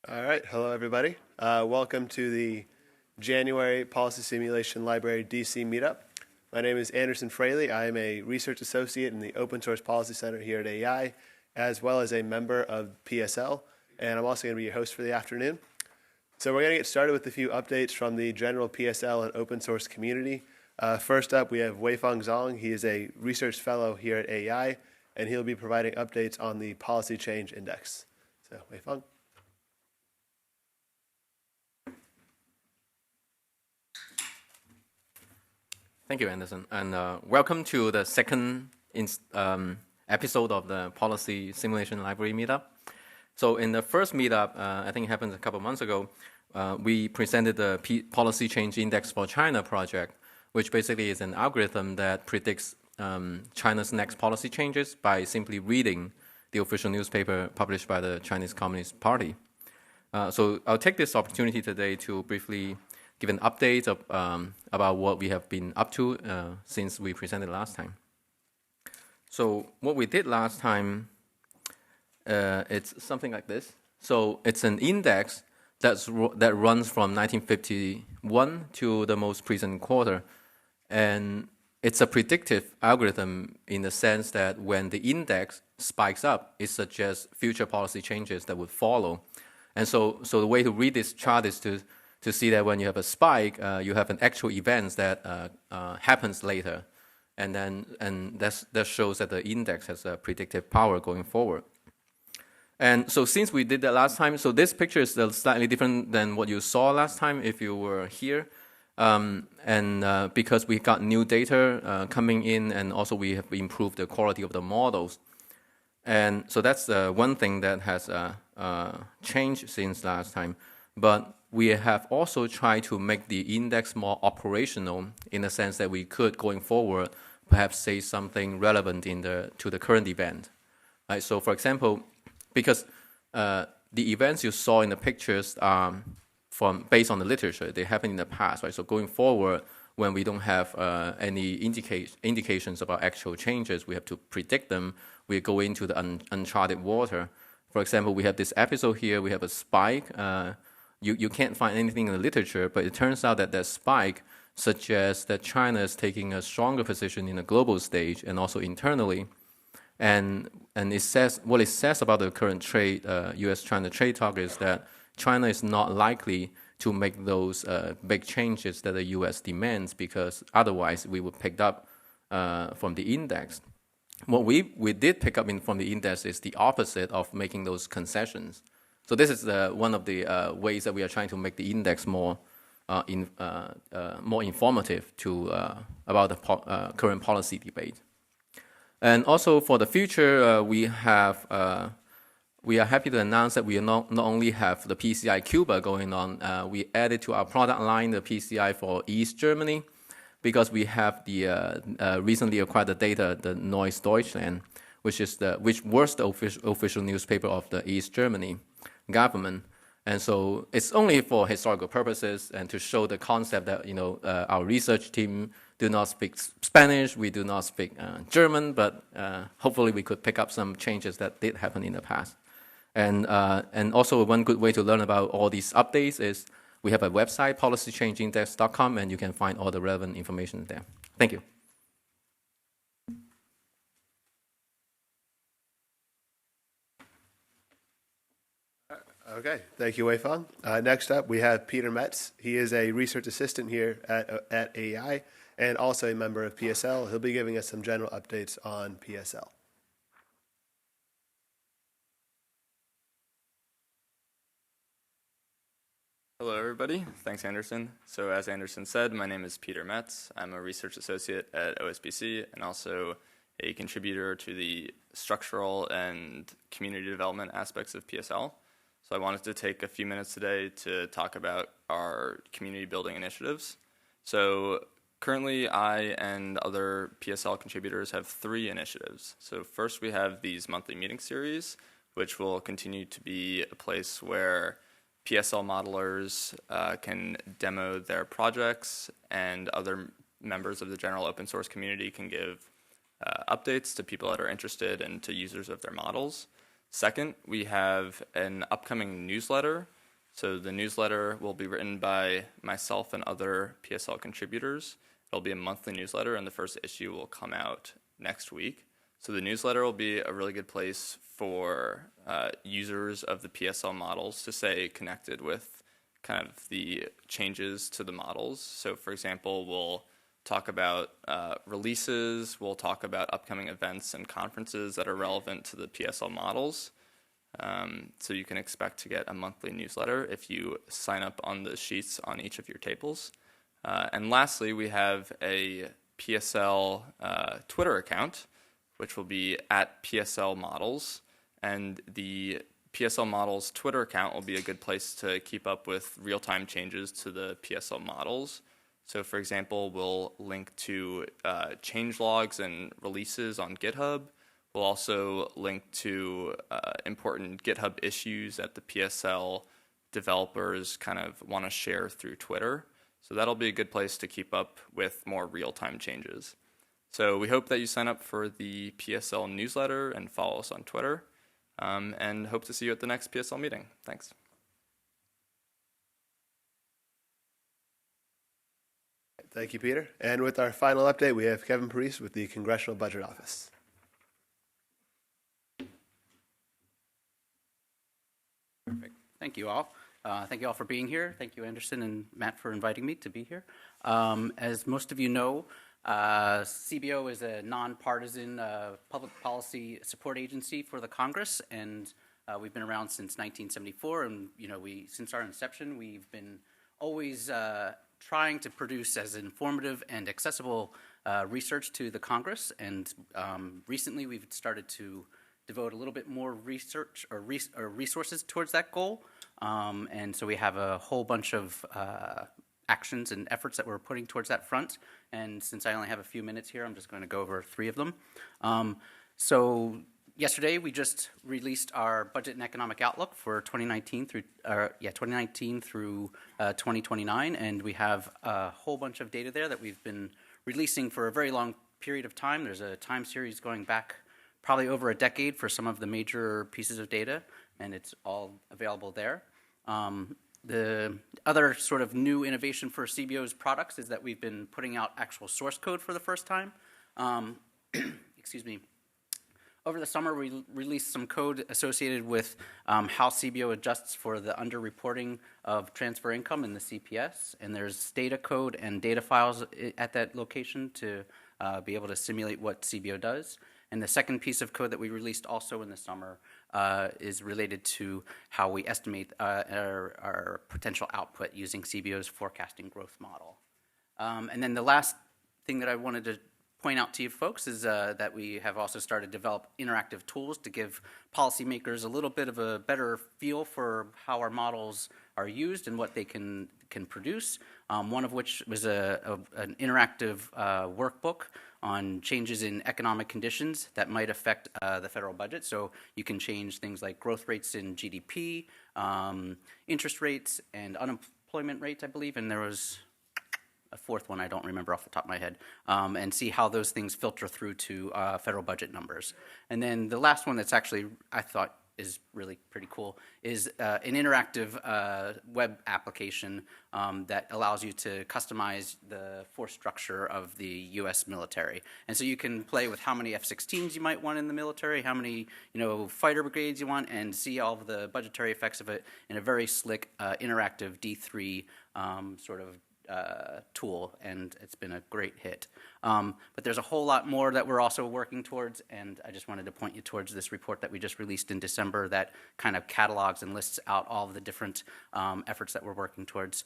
All right, hello everybody. Welcome to the January Policy Simulation Library DC meetup. My name is Anderson Fraley. I am a research associate in the Open Source Policy Center here at AEI, as well as a member of PSL, and I'm also going to be your host for the afternoon. So we're going to get started with a few updates from the general PSL and open source community. First up, we have Weifeng Zhang. He is a research fellow here at AEI, and he'll be providing updates on the Policy Change Index. So, Weifeng. Thank you, Anderson, and welcome to the second episode of the Policy Simulation Library meetup. So in the first meetup, I think it happened a couple months ago, we presented the Policy Change Index for China project, which basically is an algorithm that predicts China's next policy changes by simply reading the official newspaper published by the Chinese Communist Party. So I'll take this opportunity today to briefly give an update of, about what we have been up to since we presented last time. So what we did last time, it's something like this. So it's an index that runs from 1951 to the most recent quarter. And it's a predictive algorithm in the sense that when the index spikes up, it suggests future policy changes that would follow. And so the way to read this chart is to see that when you have a spike, you have an actual event that happens later, and that shows that the index has a predictive power going forward. And so since we did that last time, so this picture is slightly different than what you saw last time if you were here, because we got new data coming in, and also we have improved the quality of the models. And so that's one thing that has changed since last time. But we have also tried to make the index more operational in the sense that we could, going forward, perhaps say something relevant to the current event. Right? So, for example, because the events you saw in the pictures are based on the literature, they happened in the past. Right? So going forward, when we don't have any indications about actual changes, we have to predict them. We go into the uncharted water. For example, we have this episode here. We have a spike. You can't find anything in the literature, but it turns out that that spike suggests that China is taking a stronger position in the global stage and also internally. And it says what it says about the current trade, U.S.-China trade talk is that China is not likely to make those big changes that the U.S. demands, because otherwise we would pick up from the index. What we did pick up from the index is the opposite of making those concessions. So this is one of the ways that we are trying to make the index more informative about the current policy debate. And also for the future, we are happy to announce that we not only have the PCI Cuba going on, we added to our product line the PCI for East Germany, because we have the recently acquired the data, the Neues Deutschland, which was the official newspaper of the East Germany government. And so it's only for historical purposes and to show the concept that our research team do not speak Spanish, we do not speak German, but hopefully we could pick up some changes that did happen in the past. And also one good way to learn about all these updates is we have a website, policychangeindex.com, and you can find all the relevant information there. Thank you. Okay, thank you, Weifeng. Next up, we have Peter Metz. He is a research assistant here at AEI and also a member of PSL. He'll be giving us some general updates on PSL. Hello, everybody. Thanks, Anderson. So as Anderson said, my name is Peter Metz. I'm a research associate at OSBC and also a contributor to the structural and community development aspects of PSL. So I wanted to take a few minutes today to talk about our community building initiatives. So currently, I and other PSL contributors have 3 initiatives. So first, we have these monthly meeting series, which will continue to be a place where PSL modelers can demo their projects, and other members of the general open source community can give updates to people that are interested and to users of their models. Second, we have an upcoming newsletter. So the newsletter will be written by myself and other PSL contributors. It'll be a monthly newsletter, and the first issue will come out next week. So the newsletter will be a really good place for users of the PSL models to stay connected with kind of the changes to the models. So for example, we'll talk about releases, we'll talk about upcoming events and conferences that are relevant to the PSL models. So you can expect to get a monthly newsletter if you sign up on the sheets on each of your tables. And lastly, we have a PSL Twitter account, which will be at PSL Models. And the PSL Models Twitter account will be a good place to keep up with real-time changes to the PSL models. So for example, we'll link to change logs and releases on GitHub. We'll also link to important GitHub issues that the PSL developers kind of want to share through Twitter. So that'll be a good place to keep up with more real-time changes. So we hope that you sign up for the PSL newsletter and follow us on Twitter, and hope to see you at the next PSL meeting. Thanks. Thank you, Peter. And with our final update, we have Kevin Parise with the Congressional Budget Office. Perfect. Thank you all. Thank you all for being here. Thank you, Anderson and Matt, for inviting me to be here. As most of you know, CBO is a nonpartisan public policy support agency for the Congress, and we've been around since 1974. And since our inception, we've been always trying to produce as informative and accessible research to the Congress. And recently, we've started to devote a little bit more research or resources towards that goal. And so we have a whole bunch of actions and efforts that we're putting towards that front. And since I only have a few minutes here, I'm just going to go over 3 of them. So yesterday, we just released our budget and economic outlook for 2019 through 2029, and we have a whole bunch of data there that we've been releasing for a very long period of time. There's a time series going back probably over a decade for some of the major pieces of data, and it's all available there. The other sort of new innovation for CBO's products is that we've been putting out actual source code for the first time. Excuse me. Over the summer, we released some code associated with how CBO adjusts for the underreporting of transfer income in the CPS, and there's data code and data files at that location to be able to simulate what CBO does. And the second piece of code that we released also in the summer is related to how we estimate our potential output using CBO's forecasting growth model. And then the last thing that I wanted to point out to you folks is that we have also started to develop interactive tools to give policymakers a little bit of a better feel for how our models are used and what they can produce. One of which was an interactive workbook on changes in economic conditions that might affect the federal budget. So you can change things like growth rates in GDP, interest rates, and unemployment rates, I believe. And there was a fourth one I don't remember off the top of my head, and see how those things filter through to federal budget numbers. And then the last one that's actually, I thought, is really pretty cool is an interactive web application that allows you to customize the force structure of the U.S. military. And so you can play with how many F-16s you might want in the military, how many fighter brigades you want, and see all of the budgetary effects of it in a very slick interactive D3 sort of tool, and it's been a great hit. But there's a whole lot more that we're also working towards, and I just wanted to point you towards this report that we just released in December that kind of catalogs and lists out all of the different efforts that we're working towards.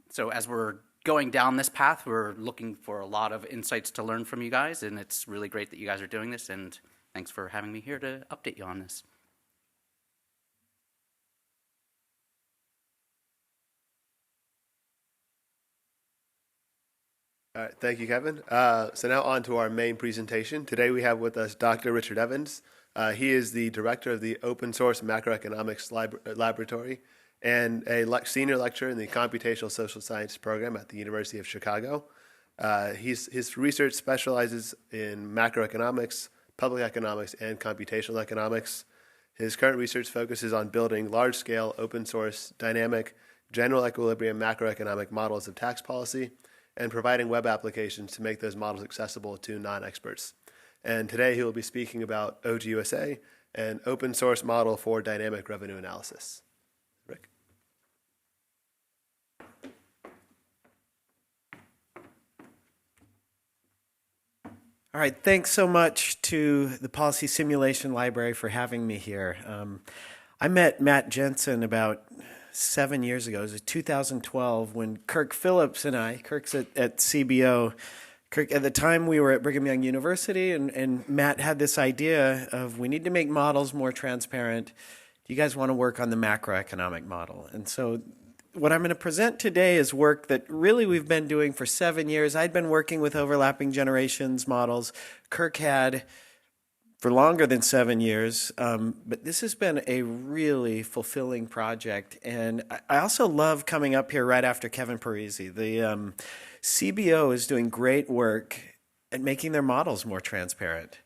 So as we're going down this path, we're looking for a lot of insights to learn from you guys, and it's really great that you guys are doing this, and thanks for having me here to update you on this. All right, thank you, Kevin. So now on to our main presentation. Today we have with us Dr. Richard Evans. He is the director of the Open Source Macroeconomics Laboratory and a senior lecturer in the Computational Social Science program at the University of Chicago. His research specializes in macroeconomics, public economics, and computational economics. His current research focuses on building large-scale, open-source, dynamic, general equilibrium macroeconomic models of tax policy and providing web applications to make those models accessible to non-experts. And today he will be speaking about OGUSA, an open-source model for dynamic revenue analysis. Rick? All right, thanks so much to the Policy Simulation Library for having me here. I met Matt Jensen about 7 years ago. It was 2012 when Kirk Phillips and I, Kirk's at CBO, Kirk, at the time we were at Brigham Young University, and Matt had this idea of we need to make models more transparent. Do you guys want to work on the macroeconomic model? And so what I'm going to present today is work that really we've been doing for 7 years. I'd been working with overlapping generations models. Kirk had for longer than 7 years, but this has been a really fulfilling project. And I also love coming up here right after Kevin Parisi. The CBO is doing great work at making their models more transparent.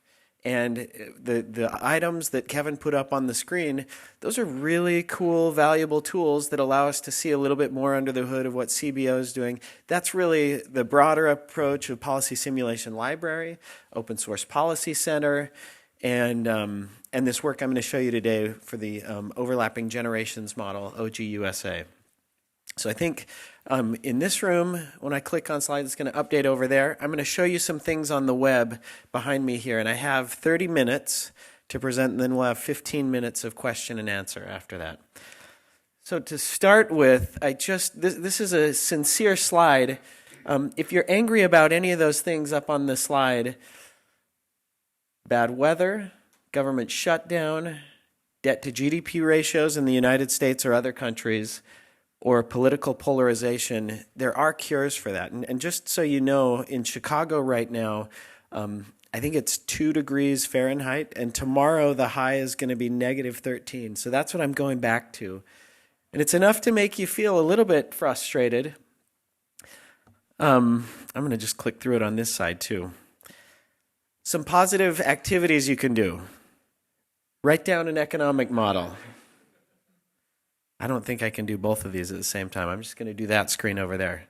And the items that Kevin put up on the screen, those are really cool, valuable tools that allow us to see a little bit more under the hood of what CBO is doing. That's really the broader approach of Policy Simulation Library, Open Source Policy Center, and this work I'm going to show you today for the Overlapping Generations Model, OGUSA. So I think in this room, when I click on slides, it's going to update over there. I'm going to show you some things on the web behind me here, and I have 30 minutes to present, and then we'll have 15 minutes of question and answer after that. So to start with, this is a sincere slide. If you're angry about any of those things up on the slide, bad weather, government shutdown, debt to GDP ratios in the United States or other countries, or political polarization, there are cures for that. And just so you know, in Chicago right now, I think it's 2 degrees Fahrenheit, and tomorrow the high is going to be -13. So that's what I'm going back to. And it's enough to make you feel a little bit frustrated. I'm going to just click through it on this side too. Some positive activities you can do. Write down an economic model. I don't think I can do both of these at the same time. I'm just going to do that screen over there.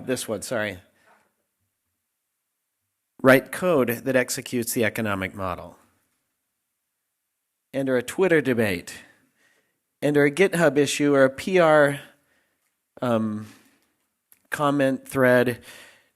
This one, sorry. Write code that executes the economic model. Enter a Twitter debate. Enter a GitHub issue or a PR comment thread.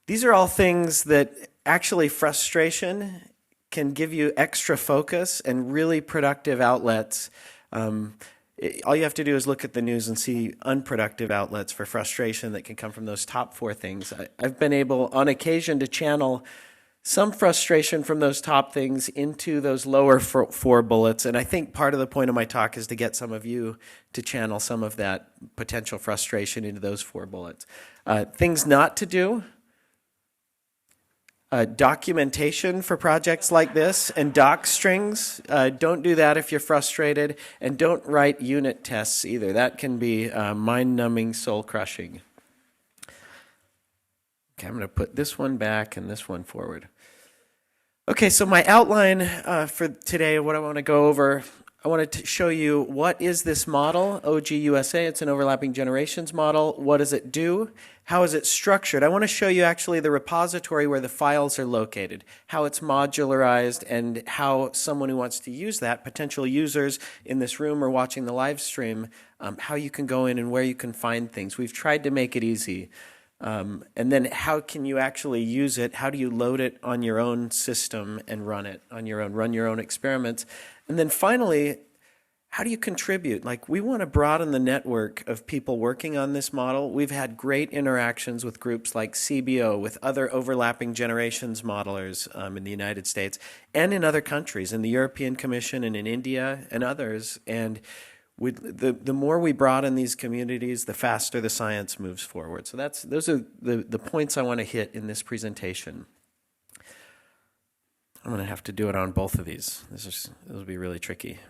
These are all things that actually frustration can give you extra focus and really productive outlets. All you have to do is look at the news and see unproductive outlets for frustration that can come from those top 4 things. I've been able, on occasion, to channel some frustration from those top things into those lower 4 bullets, and I think part of the point of my talk is to get some of you to channel some of that potential frustration into those 4 bullets. Things not to do. Documentation for projects like this and doc strings. Don't do that if you're frustrated, and don't write unit tests either. That can be mind-numbing, soul-crushing. Okay, I'm going to put this one back and this one forward. Okay, so my outline for today, what I want to go over, I wanted to show you what is this model, OGUSA. It's an overlapping generations model. What does it do? How is it structured? I want to show you actually the repository where the files are located, how it's modularized, and how someone who wants to use that, potential users in this room or watching the live stream, how you can go in and where you can find things. We've tried to make it easy. And then how can you actually use it? How do you load it on your own system and run it on your own, run your own experiments? And then finally, how do you contribute? Like, we want to broaden the network of people working on this model. We've had great interactions with groups like CBO, with other overlapping generations modelers in the United States and in other countries, in the European Commission and in India and others. And the more we broaden these communities, the faster the science moves forward. So those are the points I want to hit in this presentation. I'm going to have to do it on both of these. This will be really tricky.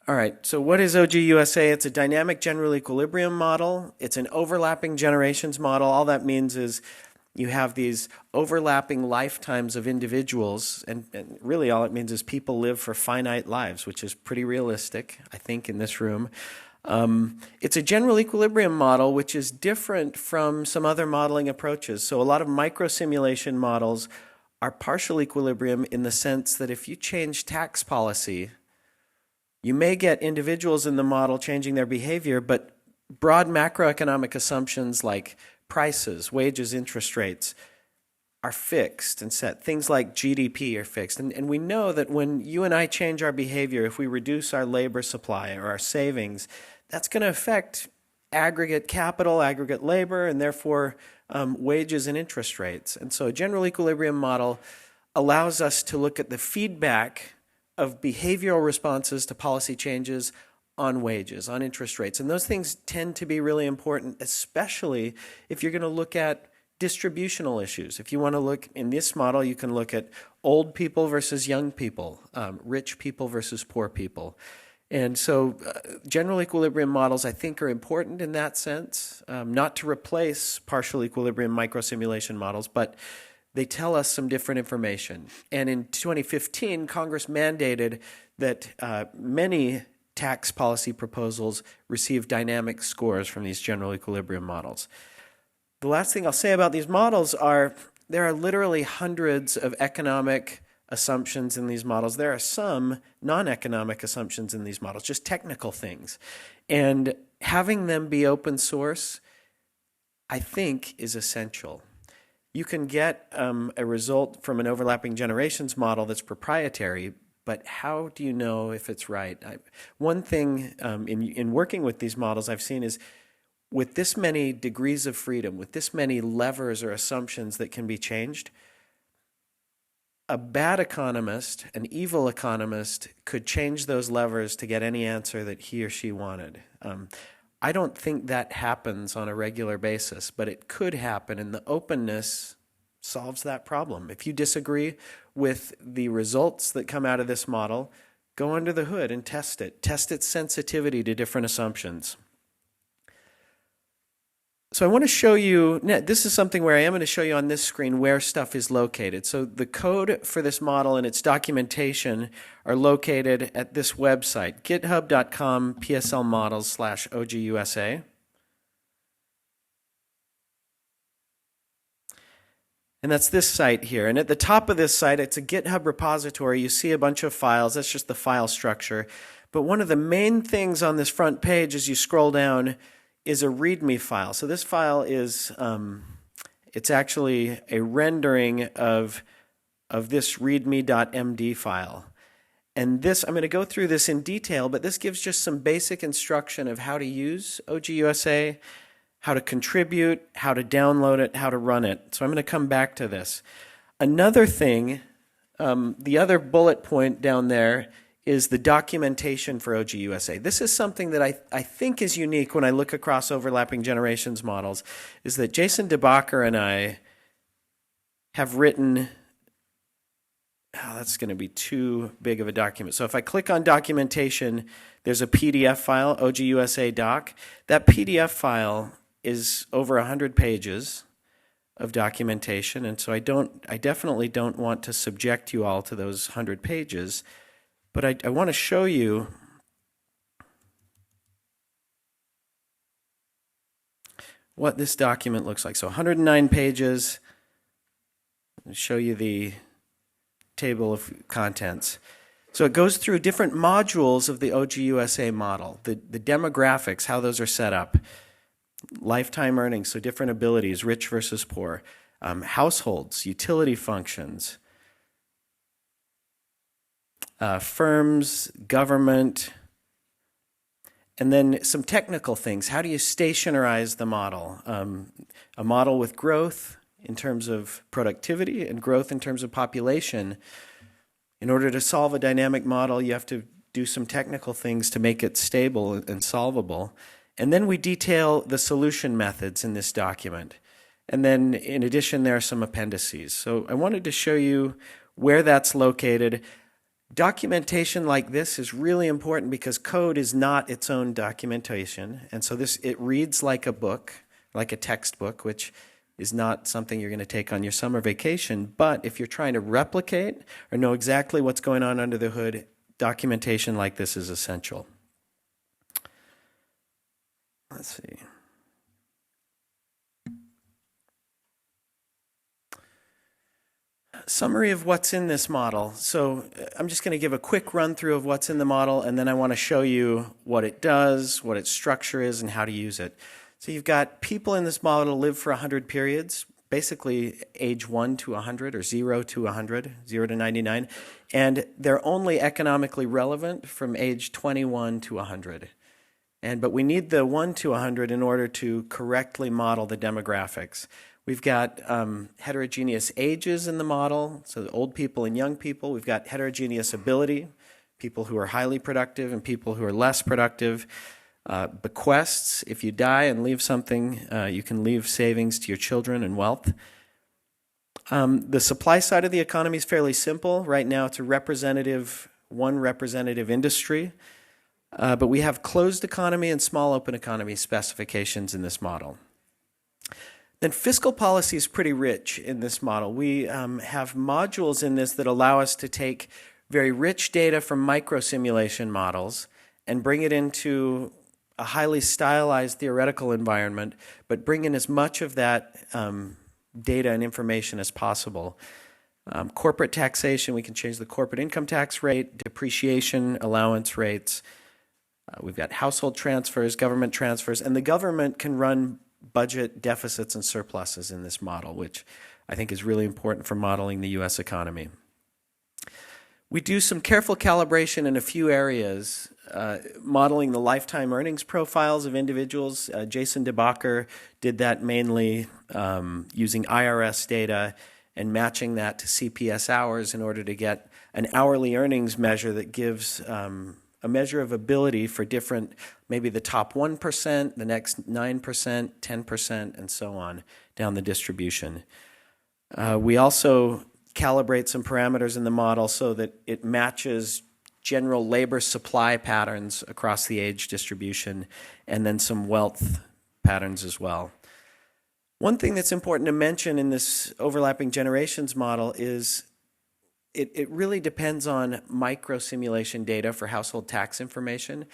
All right, so what is OGUSA? It's a dynamic general equilibrium model. It's an overlapping generations model. All that means is you have these overlapping lifetimes of individuals, and really all it means is people live for finite lives, which is pretty realistic, I think, in this room. It's a general equilibrium model, which is different from some other modeling approaches. So a lot of microsimulation models are partial equilibrium in the sense that if you change tax policy, you may get individuals in the model changing their behavior, but broad macroeconomic assumptions like prices, wages, interest rates are fixed and set. Things like GDP are fixed. And we know that when you and I change our behavior, if we reduce our labor supply or our savings, that's going to affect aggregate capital, aggregate labor, and therefore wages and interest rates. And so a general equilibrium model allows us to look at the feedback of behavioral responses to policy changes on wages, on interest rates. And those things tend to be really important, especially if you're going to look at distributional issues. If you want to look in this model, you can look at old people versus young people, rich people versus poor people. And so general equilibrium models, I think, are important in that sense, not to replace partial equilibrium microsimulation models, but they tell us some different information. And in 2015, Congress mandated that many tax policy proposals receive dynamic scores from these general equilibrium models. The last thing I'll say about these models are there are literally hundreds of economic assumptions in these models. There are some non-economic assumptions in these models, just technical things. And having them be open source, I think, is essential. You can get a result from an overlapping generations model that's proprietary, but how do you know if it's right? One thing in working with these models I've seen is with this many degrees of freedom, with this many levers or assumptions that can be changed, a bad economist, an evil economist, could change those levers to get any answer that he or she wanted. I don't think that happens on a regular basis, but it could happen, and the openness solves that problem. If you disagree with the results that come out of this model, go under the hood and test it. Test its sensitivity to different assumptions. So I want to show you, this is something where I am going to show you on this screen where stuff is located. So the code for this model and its documentation are located at this website, github.com PSL models/OGUSA. And that's this site here. And at the top of this site, it's a GitHub repository. You see a bunch of files. That's just the file structure. But one of the main things on this front page as you scroll down is a README file. So this file is, it's actually a rendering of this readme.md file. And this, I'm going to go through this in detail, but this gives just some basic instruction of how to use OGUSA, how to contribute, how to download it, how to run it. So I'm going to come back to this. Another thing, the other bullet point down there is the documentation for OGUSA. This is something that I think is unique when I look across overlapping generations models, is that Jason DeBacher and I have written, that's going to be too big of a document. So if I click on documentation, there's a PDF file, OGUSA doc. That PDF file is over 100 pages of documentation, and so I definitely don't want to subject you all to those 100 pages. But I want to show you what this document looks like. So 109 pages. I'll show you the table of contents. So it goes through different modules of the OGUSA model, the demographics, how those are set up, lifetime earnings, so different abilities, rich versus poor, households, utility functions, firms, government, and then some technical things. How do you stationarize the model? A model with growth in terms of productivity and growth in terms of population. In order to solve a dynamic model, you have to do some technical things to make it stable and solvable. And then we detail the solution methods in this document. And then in addition, there are some appendices. So I wanted to show you where that's located. Documentation like this is really important because code is not its own documentation. And so it reads like a book, like a textbook, which is not something you're going to take on your summer vacation. But if you're trying to replicate or know exactly what's going on under the hood, documentation like this is essential. Let's see. Summary of what's in this model. So I'm just going to give a quick run through of what's in the model, and then I want to show you what it does, what its structure is, and how to use it. So you've got people in this model live for 100 periods, basically age 1 to 100 or 0 to 100, 0 to 99, and they're only economically relevant from age 21 to 100. But we need the 1 to 100 in order to correctly model the demographics. We've got heterogeneous ages in the model, so old people and young people. We've got heterogeneous ability, people who are highly productive and people who are less productive. Bequests, if you die and leave something, you can leave savings to your children and wealth. The supply side of the economy is fairly simple. Right now it's one representative industry. But we have closed economy and small open economy specifications in this model. Then fiscal policy is pretty rich in this model. We have modules in this that allow us to take very rich data from microsimulation models and bring it into a highly stylized theoretical environment, but bring in as much of that data and information as possible. Corporate taxation, we can change the corporate income tax rate, depreciation, allowance rates. We've got household transfers, government transfers, and the government can run budget deficits and surpluses in this model, which I think is really important for modeling the U.S. economy. We do some careful calibration in a few areas, modeling the lifetime earnings profiles of individuals. Jason DeBacher did that mainly using IRS data and matching that to CPS hours in order to get an hourly earnings measure that gives a measure of ability for different, maybe the top 1%, the next 9%, 10%, and so on down the distribution. We also calibrate some parameters in the model so that it matches general labor supply patterns across the age distribution and then some wealth patterns as well. One thing that's important to mention in this overlapping generations model is it really depends on micro-simulation data for household tax information.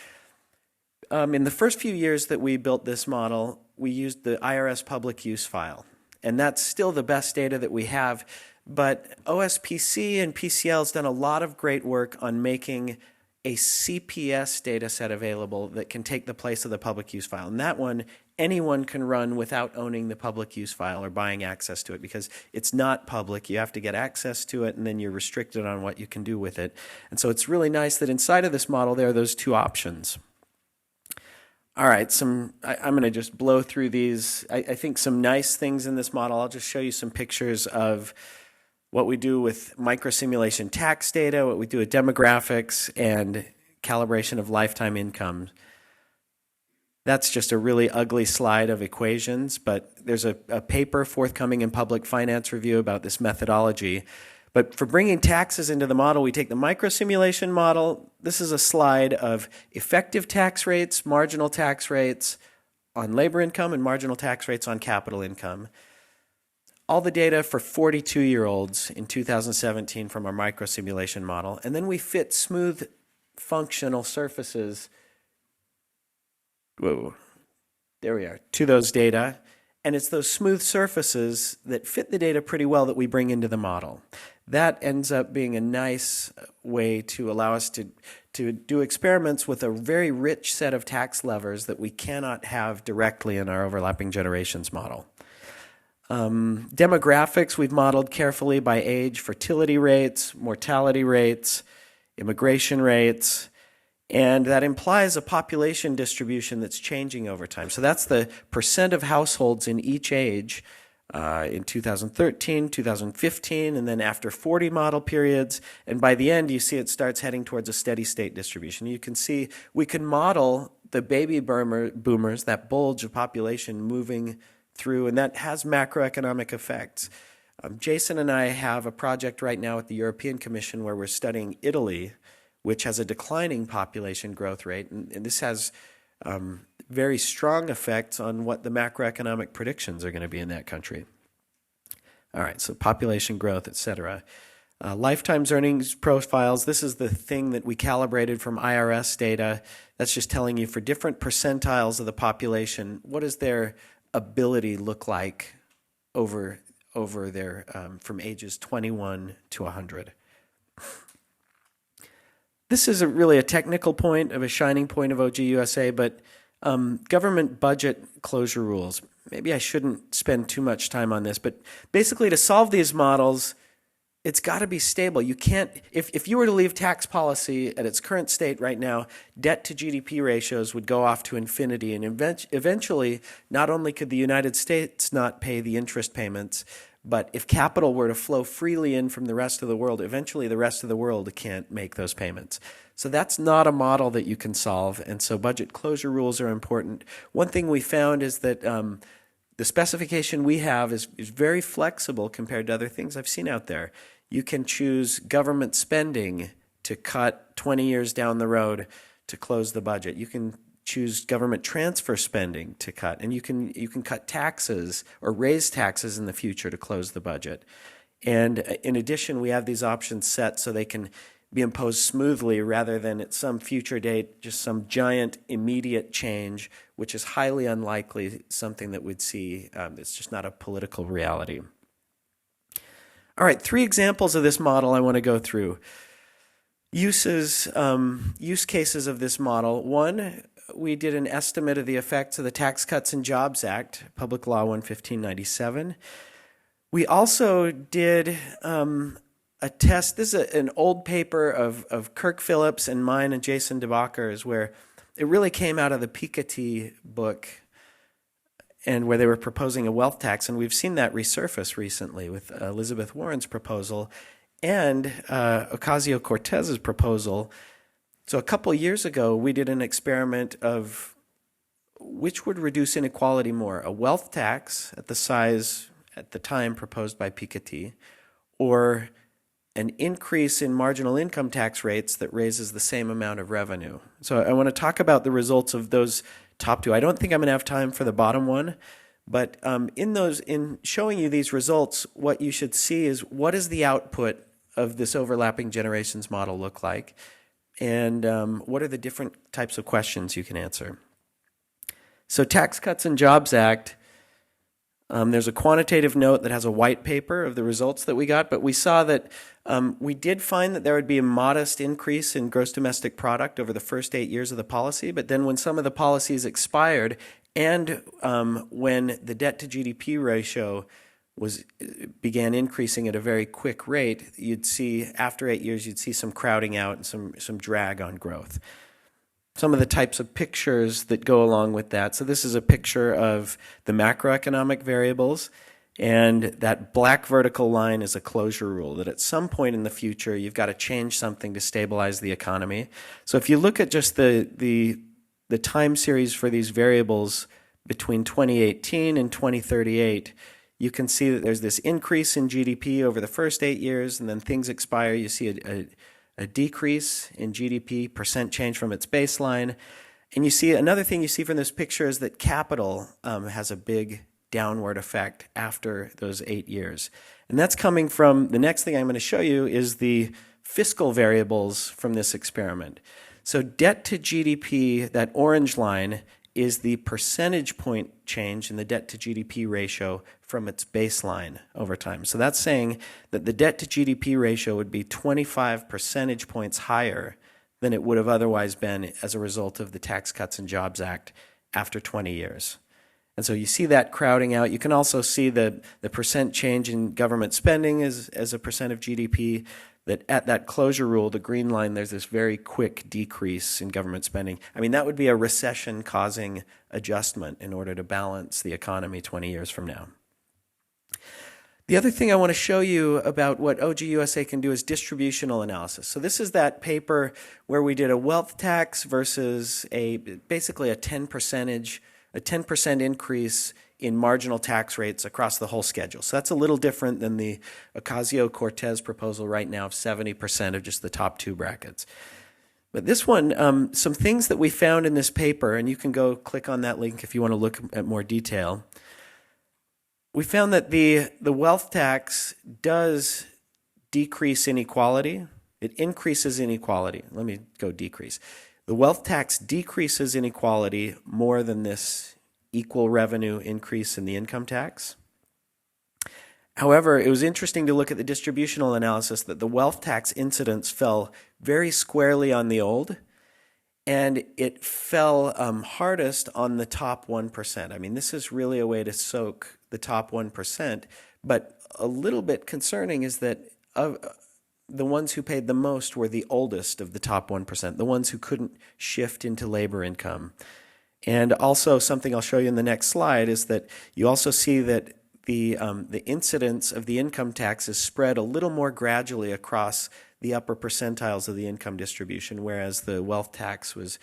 In the first few years that we built this model, we used the IRS public use file. And that's still the best data that we have. But OSPC and PCL has done a lot of great work on making a CPS data set available that can take the place of the public use file. And that one, anyone can run without owning the public use file or buying access to it because it's not public. You have to get access to it, and then you're restricted on what you can do with it. And so it's really nice that inside of this model there are those two options. All right, I'm going to just blow through these. I think some nice things in this model. I'll just show you some pictures of what we do with microsimulation tax data, what we do with demographics, and calibration of lifetime income. That's just a really ugly slide of equations, but there's a paper forthcoming in Public Finance Review about this methodology. But for bringing taxes into the model, we take the microsimulation model. This is a slide of effective tax rates, marginal tax rates on labor income, and marginal tax rates on capital income. All the data for 42-year-olds in 2017 from our microsimulation model. And then we fit smooth functional surfaces, there we are, to those data. And it's those smooth surfaces that fit the data pretty well that we bring into the model. That ends up being a nice way to allow us to do experiments with a very rich set of tax levers that we cannot have directly in our overlapping generations model. Demographics we've modeled carefully by age, fertility rates, mortality rates, immigration rates, and that implies a population distribution that's changing over time. So that's the percent of households in each age in 2013, 2015, and then after 40 model periods. And by the end, you see it starts heading towards a steady state distribution. You can see we can model the baby boomers, that bulge of population moving through, and that has macroeconomic effects. Jason and I have a project right now at the European Commission where we're studying Italy, which has a declining population growth rate, and this has very strong effects on what the macroeconomic predictions are going to be in that country. All right, so population growth, et cetera. Lifetime's earnings profiles, this is the thing that we calibrated from IRS data. That's just telling you for different percentiles of the population, what does their ability look like over their from ages 21 to 100. This is really a technical point of a shining point of OGUSA, but government budget closure rules. Maybe I shouldn't spend too much time on this, but basically to solve these models, it's got to be stable. You can't, if you were to leave tax policy at its current state right now, debt to GDP ratios would go off to infinity, and eventually, not only could the United States not pay the interest payments, but if capital were to flow freely in from the rest of the world, eventually the rest of the world can't make those payments. So that's not a model that you can solve, and so budget closure rules are important. One thing we found is that the specification we have is very flexible compared to other things I've seen out there. You can choose government spending to cut 20 years down the road to close the budget. You can choose government transfer spending to cut, and you can cut taxes or raise taxes in the future to close the budget. And in addition, we have these options set so they can be imposed smoothly rather than at some future date, just some giant immediate change, which is highly unlikely, something that we'd see. It's just not a political reality. All right, 3 examples of this model I want to go through. Use cases of this model. One, we did an estimate of the effects of the Tax Cuts and Jobs Act, Public Law 11597. We also did a test. This is an old paper of Kirk Phillips and mine and Jason DeBakker's, where it really came out of the Piketty book, and where they were proposing a wealth tax, and we've seen that resurface recently with Elizabeth Warren's proposal and Ocasio-Cortez's proposal. So a couple years ago, we did an experiment of which would reduce inequality more, a wealth tax at the size at the time proposed by Piketty, or an increase in marginal income tax rates that raises the same amount of revenue. So I want to talk about the results of those top 2. I don't think I'm going to have time for the bottom one, but in showing you these results, what you should see is what does the output of this overlapping generations model look like, and what are the different types of questions you can answer. So Tax Cuts and Jobs Act, there's a quantitative note that has a white paper of the results that we got, but we saw that we did find that there would be a modest increase in gross domestic product over the first 8 years of the policy, but then when some of the policies expired and when the debt to GDP ratio began increasing at a very quick rate, you'd see after 8 years you'd see some crowding out and some drag on growth. Some of the types of pictures that go along with that. So this is a picture of the macroeconomic variables, and that black vertical line is a closure rule, that at some point in the future you've got to change something to stabilize the economy. So if you look at just the time series for these variables between 2018 and 2038, you can see that there's this increase in GDP over the first 8 years, and then things expire. You see a decrease in GDP, percent change from its baseline. And you see another thing you see from this picture is that capital has a big downward effect after those 8 years. And that's coming from, the next thing I'm going to show you is the fiscal variables from this experiment. So debt to GDP, that orange line, is the percentage point change in the debt to GDP ratio from its baseline over time. So that's saying that the debt to GDP ratio would be 25 percentage points higher than it would have otherwise been as a result of the Tax Cuts and Jobs Act after 20 years. And so you see that crowding out. You can also see the percent change in government spending as a percent of GDP, that at that closure rule, the green line, there's this very quick decrease in government spending. I mean, that would be a recession-causing adjustment in order to balance the economy 20 years from now. The other thing I want to show you about what OGUSA can do is distributional analysis. So this is that paper where we did a wealth tax versus basically a 10% increase in marginal tax rates across the whole schedule. So that's a little different than the Ocasio-Cortez proposal right now of 70% of just the top 2 brackets. But this one, some things that we found in this paper, and you can go click on that link if you want to look at more detail. we found that the wealth tax does decrease inequality. It increases inequality. Let me go decrease. The wealth tax decreases inequality more than this equal revenue increase in the income tax. However, it was interesting to look at the distributional analysis that the wealth tax incidence fell very squarely on the old, and it fell hardest on the top 1%. I mean, this is really a way to soak the top 1%, but a little bit concerning is that the ones who paid the most were the oldest of the top 1%, the ones who couldn't shift into labor income. And also something I'll show you in the next slide is that you also see that the incidence of the income tax is spread a little more gradually across the upper percentiles of the income distribution, whereas the wealth tax was,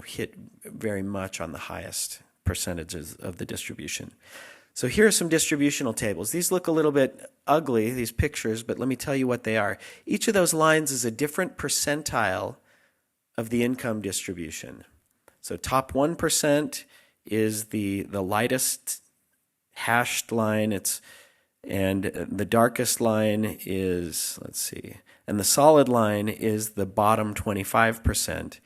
hit very much on the highest percentages of the distribution. So here are some distributional tables. These look a little bit ugly, these pictures, but let me tell you what they are. Each of those lines is a different percentile of the income distribution. So top 1% is the lightest hashed line, and the darkest line is, let's see, and the solid line is the bottom 25%.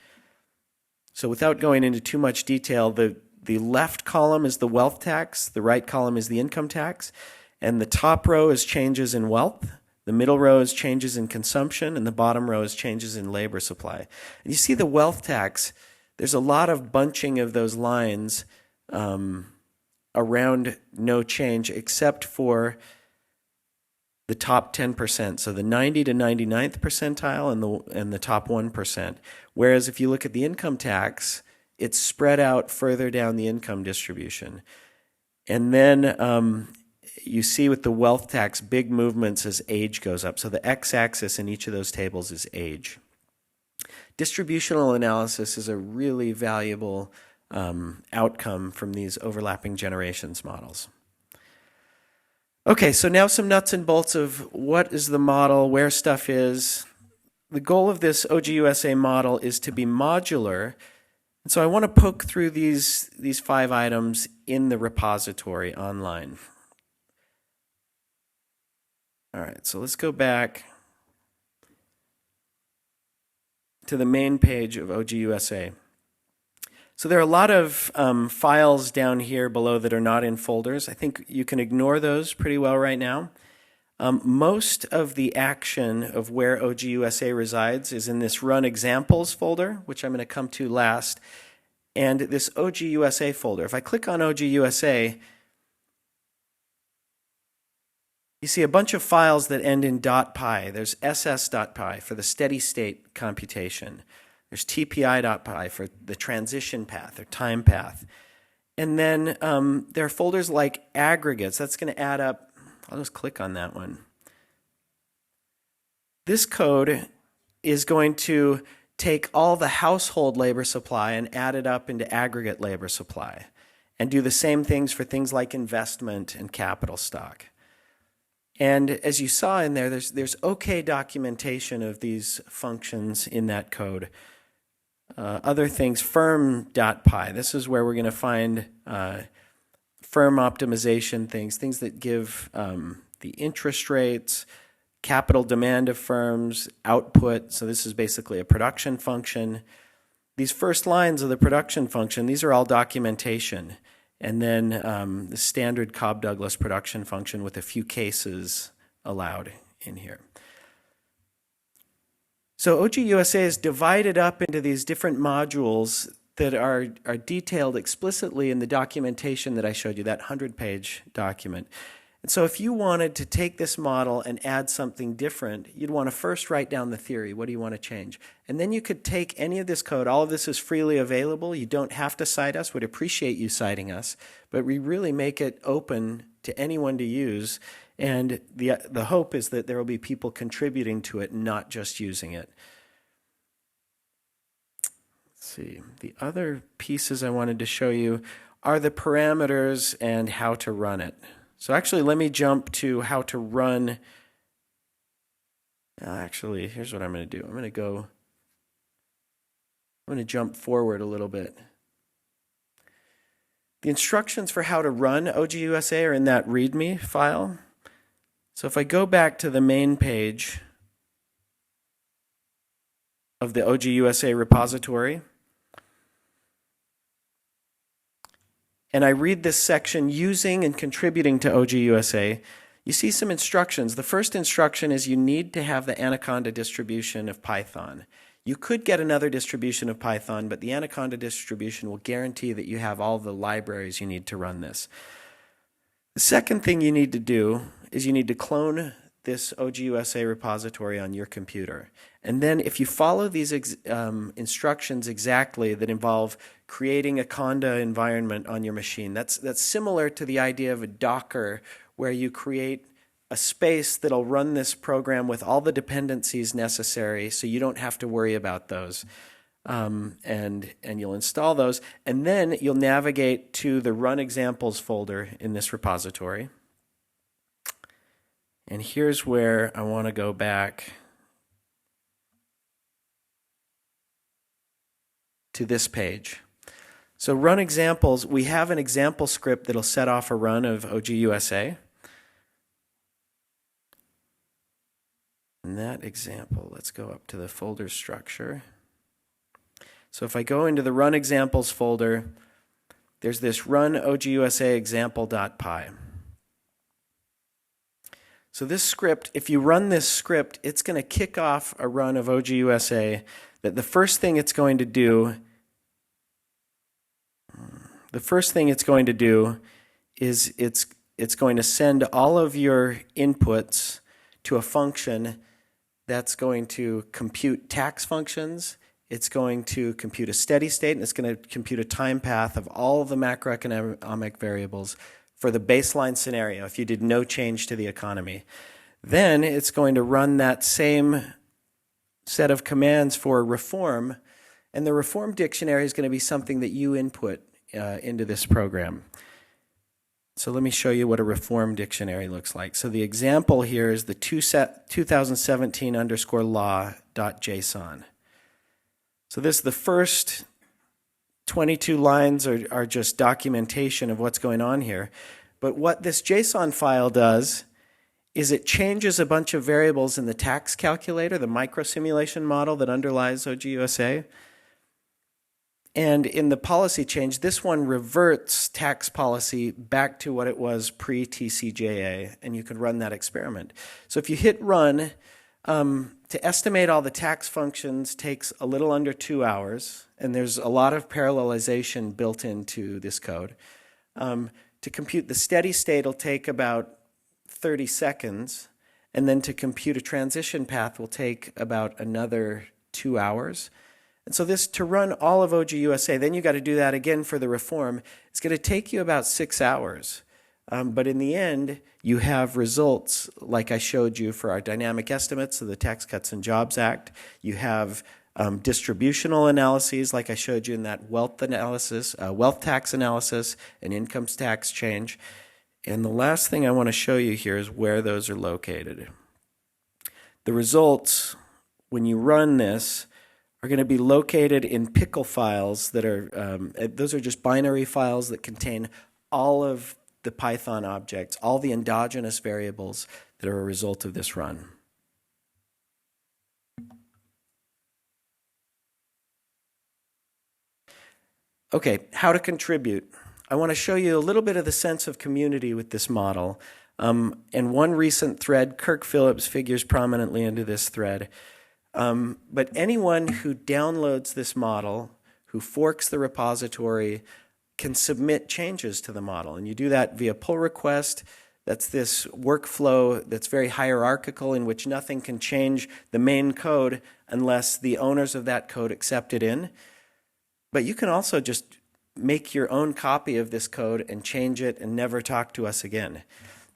So without going into too much detail, the left column is the wealth tax, the right column is the income tax, and the top row is changes in wealth, the middle row is changes in consumption, and the bottom row is changes in labor supply. And you see the wealth tax, there's a lot of bunching of those lines around no change except for the top 10%, so the 90 to 99th percentile and the top 1%. Whereas if you look at the income tax, it's spread out further down the income distribution. And then you see with the wealth tax big movements as age goes up. So the x-axis in each of those tables is age. Distributional analysis is a really valuable outcome from these overlapping generations models. Okay, so now some nuts and bolts of what is the model, where stuff is. The goal of this OGUSA model is to be modular, and so I want to poke through these 5 items in the repository online. All right, so let's go back to the main page of OGUSA. So there are a lot of files down here below that are not in folders. I think you can ignore those pretty well right now. Most of the action of where OGUSA resides is in this Run Examples folder, which I'm going to come to last, and this OGUSA folder. If I click on OGUSA, you see a bunch of files that end in .py. There's ss.py for the steady state computation. There's tpi.py for the transition path or time path. And then there are folders like aggregates. That's going to add up. I'll just click on that one. This code is going to take all the household labor supply and add it up into aggregate labor supply and do the same things for things like investment and capital stock. And as you saw in there, there's okay documentation of these functions in that code. Other things, firm.py. This is where we're going to find firm optimization things that give the interest rates, capital demand of firms, output. So this is basically a production function. These first lines of the production function, these are all documentation. And then the standard Cobb-Douglas production function with a few cases allowed in here. So OGUSA is divided up into these different modules that are detailed explicitly in the documentation that I showed you, that 100-page document. And so if you wanted to take this model and add something different, you'd want to first write down the theory. What do you want to change? And then you could take any of this code. All of this is freely available. You don't have to cite us. We'd appreciate you citing us. But we really make it open to anyone to use. And the hope is that there will be people contributing to it, not just using it. Let's see. The other pieces I wanted to show you are the parameters and how to run it. So actually, let me jump to how to run. Actually, here's what I'm going to do. I'm going to jump forward a little bit. The instructions for how to run OGUSA are in that README file. So if I go back to the main page of the OGUSA repository, and I read this section using and contributing to OGUSA, you see some instructions. The first instruction is you need to have the Anaconda distribution of Python. You could get another distribution of Python, but the Anaconda distribution will guarantee that you have all the libraries you need to run this. The second thing you need to do is you need to clone this OGUSA repository on your computer. And then if you follow these instructions exactly that involve creating a Conda environment on your machine, that's similar to the idea of a Docker, where you create a space that'll run this program with all the dependencies necessary so you don't have to worry about those. And you'll install those, and then you'll navigate to the Run Examples folder in this repository. And here's where I want to go back to this page. So Run Examples, we have an example script that'll set off a run of OGUSA. And that example, let's go up to the folder structure. So if I go into the Run Examples folder, there's this run OGUSA example.py. So this script, if you run this script, it's going to kick off a run of OGUSA that the first thing it's going to do is it's going to send all of your inputs to a function that's going to compute tax functions. It's going to compute a steady state, and it's going to compute a time path of all of the macroeconomic variables for the baseline scenario if you did no change to the economy. Then it's going to run that same set of commands for reform, and the reform dictionary is going to be something that you input into this program. So let me show you what a reform dictionary looks like. So the example here is the 2017_law.json. So this, the first 22 lines are just documentation of what's going on here. But what this JSON file does is it changes a bunch of variables in the tax calculator, the microsimulation model that underlies OGUSA. And in the policy change, this one reverts tax policy back to what it was pre-TCJA, and you can run that experiment. So if you hit run, to estimate all the tax functions takes a little under 2 hours, and there's a lot of parallelization built into this code. To compute the steady state will take about 30 seconds, and then to compute a transition path will take about another 2 hours. And so this, to run all of OGUSA, then you got to do that again for the reform. It's going to take you about 6 hours. But in the end, you have results like I showed you for our dynamic estimates of the Tax Cuts and Jobs Act. You have distributional analyses like I showed you in that wealth analysis, wealth tax analysis, and income tax change. And the last thing I want to show you here is where those are located. The results, when you run this, are going to be located in pickle files that are, those are just binary files that contain all of the Python objects, all the endogenous variables that are a result of this run. Okay, how to contribute. I want to show you a little bit of the sense of community with this model. And one recent thread, Kirk Phillips figures prominently into this thread. But anyone who downloads this model, who forks the repository, can submit changes to the model. And you do that via pull request. That's this workflow that's very hierarchical in which nothing can change the main code unless the owners of that code accept it in. But you can also just make your own copy of this code and change it and never talk to us again.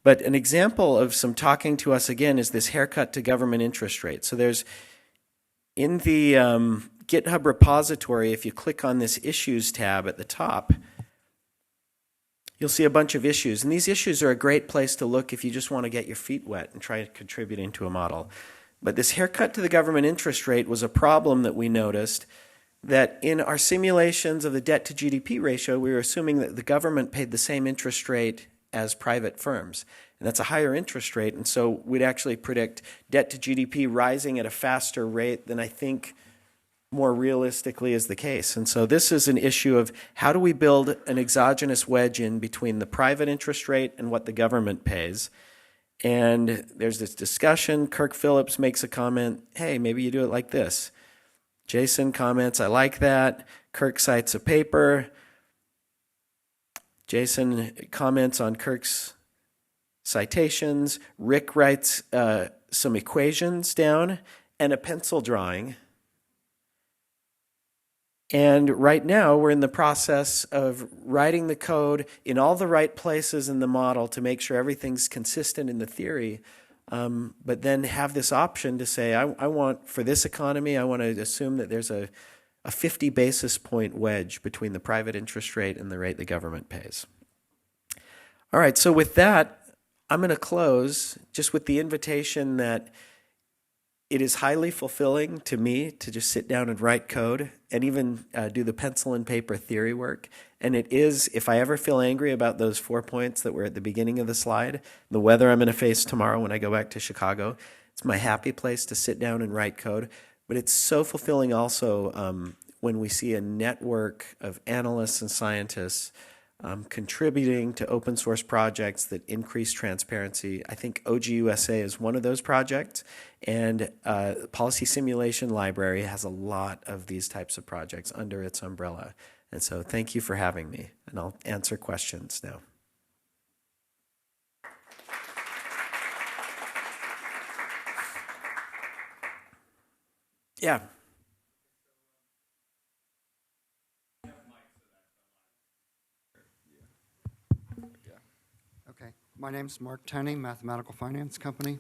But an example of some talking to us again is this haircut to government interest rate. So there's, in the GitHub repository, if you click on this Issues tab at the top, you'll see a bunch of issues. And these issues are a great place to look if you just want to get your feet wet and try contributing to a model. But this haircut to the government interest rate was a problem that we noticed that in our simulations of the debt to GDP ratio, we were assuming that the government paid the same interest rate as private firms. And that's a higher interest rate. And so we'd actually predict debt to GDP rising at a faster rate than I think more realistically is the case. And so this is an issue of how do we build an exogenous wedge in between the private interest rate and what the government pays. And there's this discussion. Kirk Phillips makes a comment, hey, maybe you do it like this. Jason comments, I like that. Kirk cites a paper. Jason comments on Kirk's citations. Rick writes some equations down and a pencil drawing. And right now, we're in the process of writing the code in all the right places in the model to make sure everything's consistent in the theory, but then have this option to say, I want, for this economy, I want to assume that there's a 50 basis point wedge between the private interest rate and the rate the government pays. All right, so with that, I'm going to close just with the invitation that it is highly fulfilling to me to just sit down and write code and even do the pencil and paper theory work. And it is, if I ever feel angry about those 4 points that were at the beginning of the slide, the weather I'm going to face tomorrow when I go back to Chicago, it's my happy place to sit down and write code. But it's so fulfilling also when we see a network of analysts and scientists contributing to open source projects that increase transparency. I think OGUSA is one of those projects, and Policy Simulation Library has a lot of these types of projects under its umbrella. And so thank you for having me, and I'll answer questions now. Yeah. Okay, my name's Mark Tenney, Mathematical Finance Company.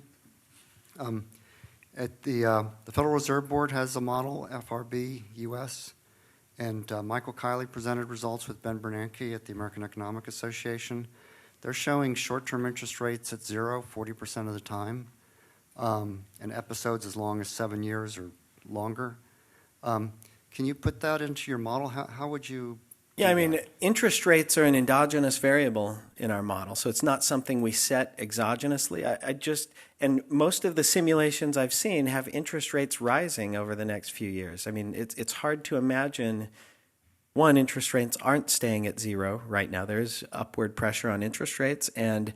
At the Federal Reserve Board has a model, FRB US, and Michael Kiley presented results with Ben Bernanke at the American Economic Association. They're showing short-term interest rates at 0, 40% of the time, and episodes as long as 7 years or longer. Can you put that into your model? How would you? Yeah, I mean, interest rates are an endogenous variable in our model, so it's not something we set exogenously. And most of the simulations I've seen have interest rates rising over the next few years. I mean, it's hard to imagine, one, interest rates aren't staying at 0 right now. There's upward pressure on interest rates, and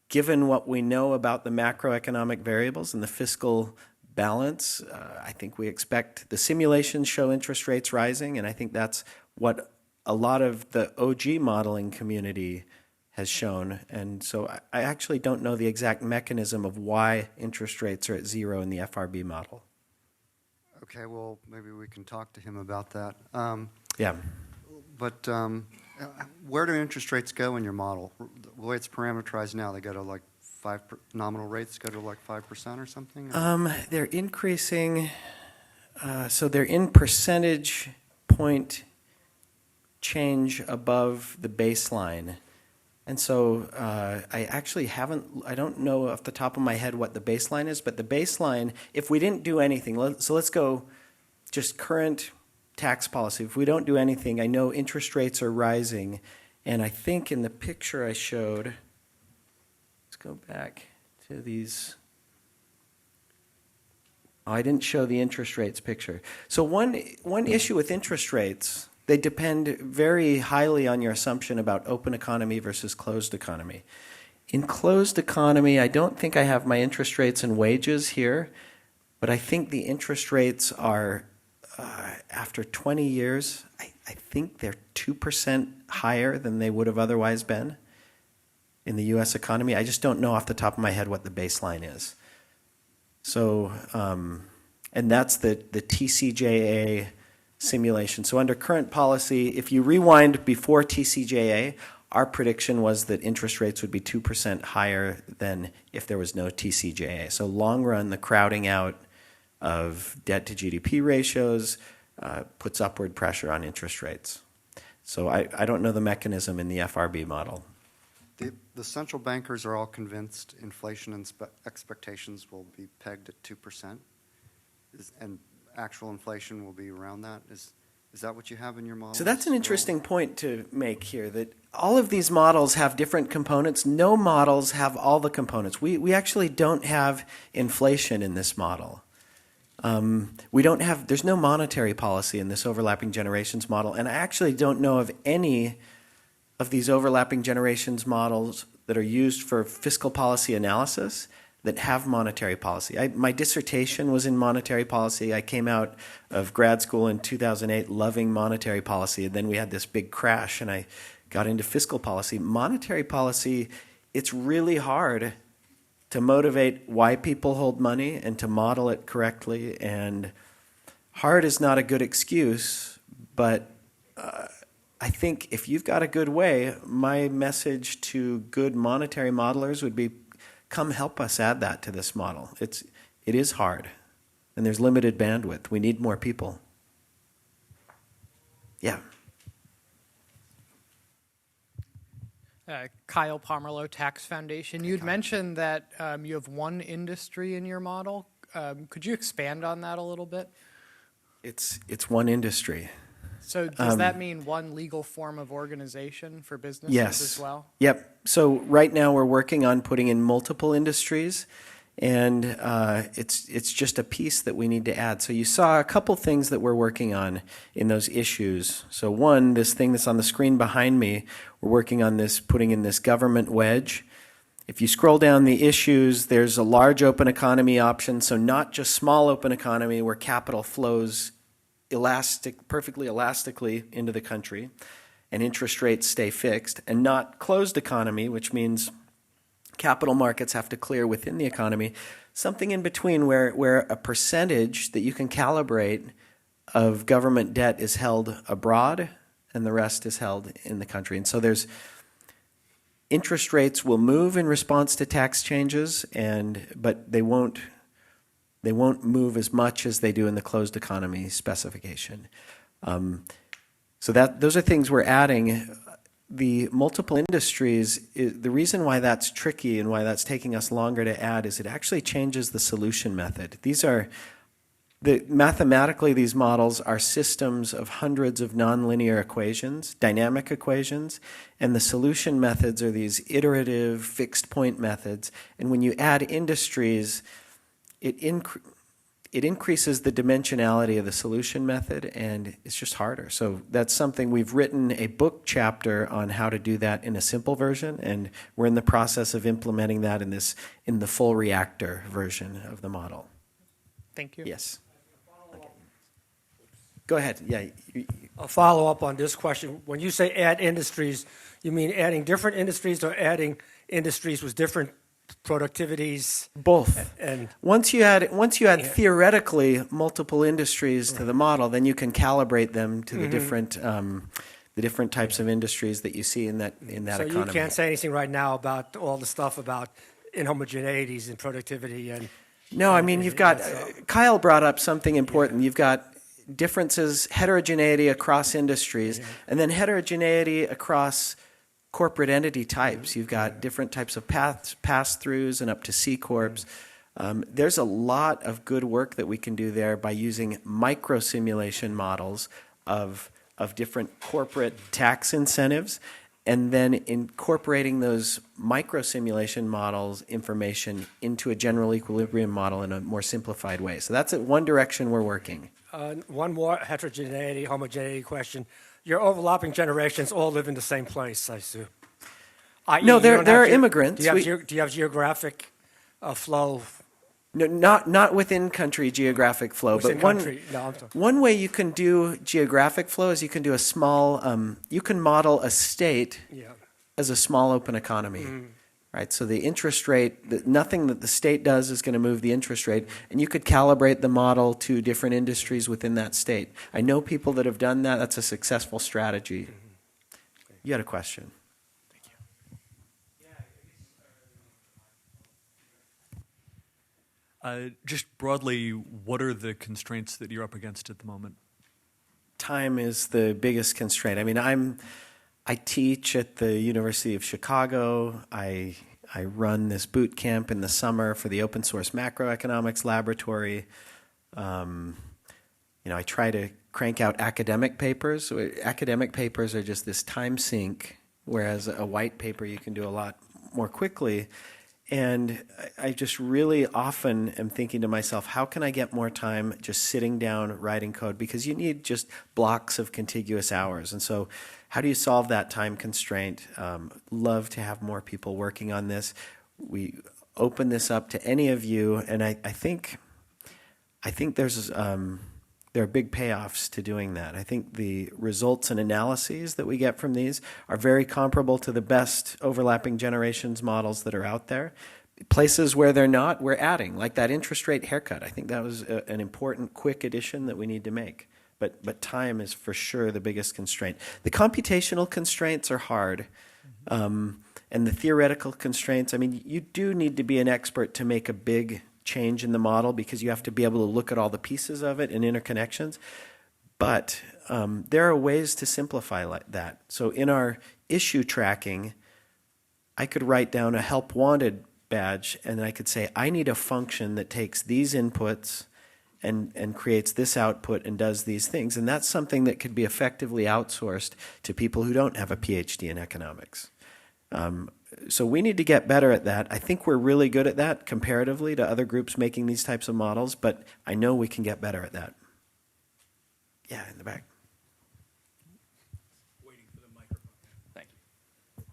given what we know about the macroeconomic variables and the fiscal balance, I think we expect the simulations show interest rates rising, and I think that's what a lot of the OG modeling community has shown. And so I actually don't know the exact mechanism of why interest rates are at 0 in the FRB model. Okay, well, maybe we can talk to him about that. Yeah. But where do interest rates go in your model? The way it's parameterized now, they go to like nominal rates go to like 5% or something? They're increasing, so they're in percentage point change above the baseline. And so I actually I don't know off the top of my head what the baseline is, but the baseline, if we didn't do anything, let's go just current tax policy. If we don't do anything, I know interest rates are rising, and I think in the picture I showed, let's go back to these. Oh, I didn't show the interest rates picture. So one issue with interest rates, they depend very highly on your assumption about open economy versus closed economy. In closed economy, I don't think I have my interest rates and wages here, but I think the interest rates are, after 20 years, I think they're 2% higher than they would have otherwise been in the U.S. economy. I just don't know off the top of my head what the baseline is. So, and that's the TCJA simulation. So under current policy, if you rewind before TCJA, our prediction was that interest rates would be 2% higher than if there was no TCJA. So long run, the crowding out of debt to GDP ratios puts upward pressure on interest rates. So I don't know the mechanism in the FRB model. The central bankers are all convinced inflation expectations will be pegged at 2%, and actual inflation will be around that. Is that what you have in your model? So that's an interesting point to make here, that all of these models have different components. No models have all the components. We actually don't have inflation in this model. There's no monetary policy in this overlapping generations model, and I actually don't know of any of these overlapping generations models that are used for fiscal policy analysis that have monetary policy. My dissertation was in monetary policy. I came out of grad school in 2008 loving monetary policy, and then we had this big crash, and I got into fiscal policy. Monetary policy, it's really hard to motivate why people hold money and to model it correctly, and hard is not a good excuse, but I think if you've got a good way, my message to good monetary modelers would be, come help us add that to this model. It is hard, and there's limited bandwidth. We need more people. Yeah. Kyle Pomerleau, Tax Foundation. You'd mentioned that you have one industry in your model. Could you expand on that a little bit? It's one industry. So does that mean one legal form of organization for businesses Yes. as well? Yep. So right now we're working on putting in multiple industries, and it's just a piece that we need to add. So you saw a couple things that we're working on in those issues. So one, this thing that's on the screen behind me, we're working on this, putting in this government wedge. If you scroll down the issues, there's a large open economy option, so not just small open economy where capital flows perfectly elastically into the country, and interest rates stay fixed, and not closed economy, which means capital markets have to clear within the economy. Something in between where a percentage that you can calibrate of government debt is held abroad and the rest is held in the country. And so there's interest rates will move in response to tax changes, but they won't move as much as they do in the closed economy specification. So those are things we're adding. The multiple industries, the reason why that's tricky and why that's taking us longer to add is it actually changes the solution method. Mathematically, these models are systems of hundreds of nonlinear equations, dynamic equations, and the solution methods are these iterative fixed point methods. And when you add industries, it increases the dimensionality of the solution method, and it's just harder. So that's something we've written a book chapter on how to do that in a simple version, and we're in the process of implementing that in the full reactor version of the model. Thank you. Yes. Okay. Go ahead. Yeah. A follow-up on this question. When you say add industries, you mean adding different industries or adding industries with different productivities? Both. And once you add theoretically multiple industries to the model, then you can calibrate them to the different types of industries that you see in that economy. So you can't say anything right now about all the stuff about inhomogeneities and productivity and. No, I mean, you've got, Kyle brought up something important. You've got differences, heterogeneity across industries, and then heterogeneity across corporate entity types. You've got different types of pass-throughs and up to C-corps. There's a lot of good work that we can do there by using micro-simulation models of different corporate tax incentives, and then incorporating those micro-simulation models information into a general equilibrium model in a more simplified way. So that's one direction we're working. One more heterogeneity, homogeneity question. Your overlapping generations all live in the same place, I assume. No, there are immigrants. Do you have geographic flow? No, not within country geographic flow, but one way you can do geographic flow is you can do a small, you can model a state as a small open economy, right? So the interest rate, nothing that the state does is going to move the interest rate, and you could calibrate the model to different industries within that state. I know people that have done that. That's a successful strategy. You had a question. Just broadly, what are the constraints that you're up against at the moment? Time is the biggest constraint. I mean, I teach at the University of Chicago. I run this boot camp in the summer for the open source macroeconomics laboratory. I try to crank out academic papers. So academic papers are just this time sink, whereas a white paper you can do a lot more quickly. And I just really often am thinking to myself, how can I get more time just sitting down writing code? Because you need just blocks of contiguous hours. And so how do you solve that time constraint? Love to have more people working on this. We open this up to any of you, and I think there are big payoffs to doing that. I think the results and analyses that we get from these are very comparable to the best overlapping generations models that are out there. Places where they're not, we're adding, like that interest rate haircut. I think that was an important, quick addition that we need to make. But time is for sure the biggest constraint. The computational constraints are hard. And the theoretical constraints, I mean, you do need to be an expert to make a big change in the model because you have to be able to look at all the pieces of it and interconnections. But there are ways to simplify like that. So in our issue tracking, I could write down a help wanted badge, and I could say, I need a function that takes these inputs and creates this output and does these things. And that's something that could be effectively outsourced to people who don't have a PhD in economics. So we need to get better at that. I think we're really good at that comparatively to other groups making these types of models, but I know we can get better at that. Yeah, in the back. Waiting for the microphone. Thank you.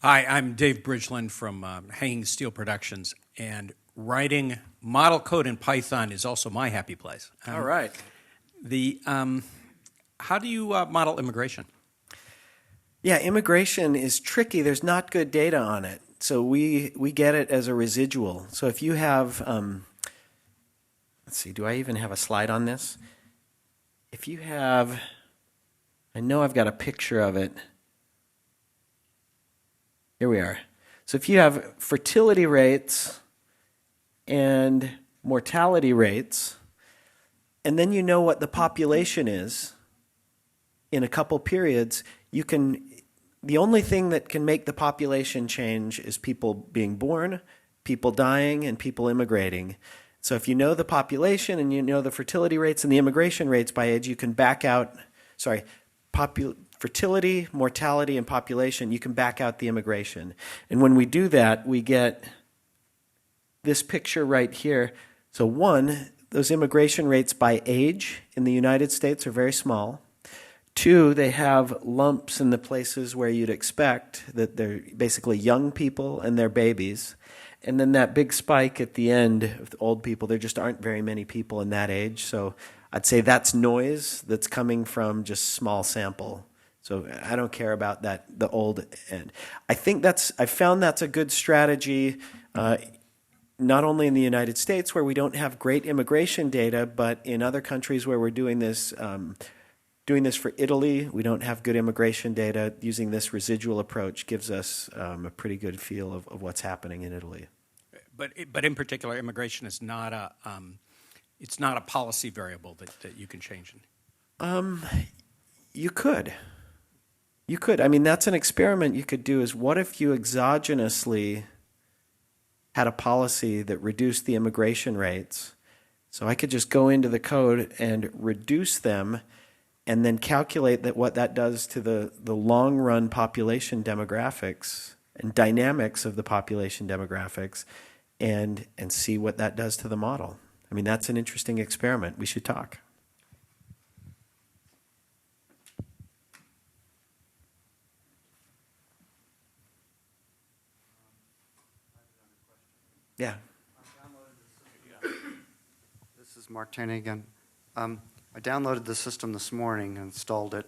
Hi, I'm Dave Bridgeland from Hanging Steel Productions, and writing model code in Python is also my happy place. All right. How do you model immigration? Yeah, immigration is tricky. There's not good data on it. So we get it as a residual. So if you have, let's see, do I even have a slide on this? If you have, I know I've got a picture of it. Here we are. So if you have fertility rates and mortality rates, and then you know what the population is in a couple periods, you can, the only thing that can make the population change is people being born, people dying, and people immigrating. So if you know the population and you know the fertility rates and the immigration rates by age, you can back out, fertility, mortality, and population, you can back out the immigration. And when we do that, we get this picture right here. So one, those immigration rates by age in the United States are very small. Two, they have lumps in the places where you'd expect that they're basically young people and they're babies. And then that big spike at the end of the old people, there just aren't very many people in that age. So I'd say that's noise that's coming from just small sample. So I don't care about that, the old end. I found that's a good strategy, not only in the United States where we don't have great immigration data, but in other countries where we're doing this for Italy, we don't have good immigration data. Using this residual approach gives us a pretty good feel of what's happening in Italy. But in particular, immigration is not it's not a policy variable that you can change. You could. I mean, that's an experiment you could do is what if you exogenously had a policy that reduced the immigration rates? So I could just go into the code and reduce them and then calculate what that does to the long-run population demographics and dynamics of the population demographics and see what that does to the model. I mean, that's an interesting experiment. We should talk. Yeah. This is Mark Taney again. I downloaded the system this morning and installed it,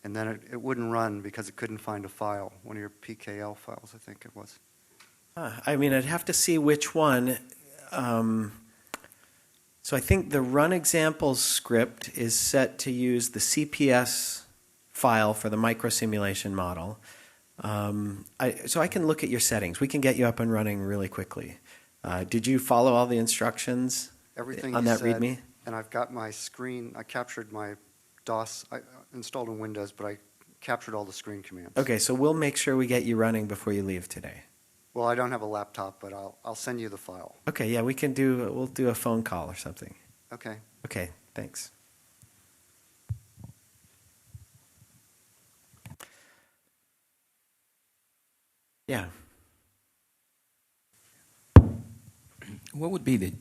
and then it wouldn't run because it couldn't find a file, one of your PKL files, I think it was. I mean, I'd have to see which one. So I think the run examples script is set to use the CPS file for the microsimulation model. So I can look at your settings. We can get you up and running really quickly. Did you follow all the instructions Everything on you that said, README? And I've got my screen. I captured my DOS. I installed in Windows, but I captured all the screen commands. Okay, so we'll make sure we get you running before you leave today. Well, I don't have a laptop, but I'll send you the file. Okay, yeah, we'll do a phone call or something. Okay. Okay, thanks. Yeah. What would be the,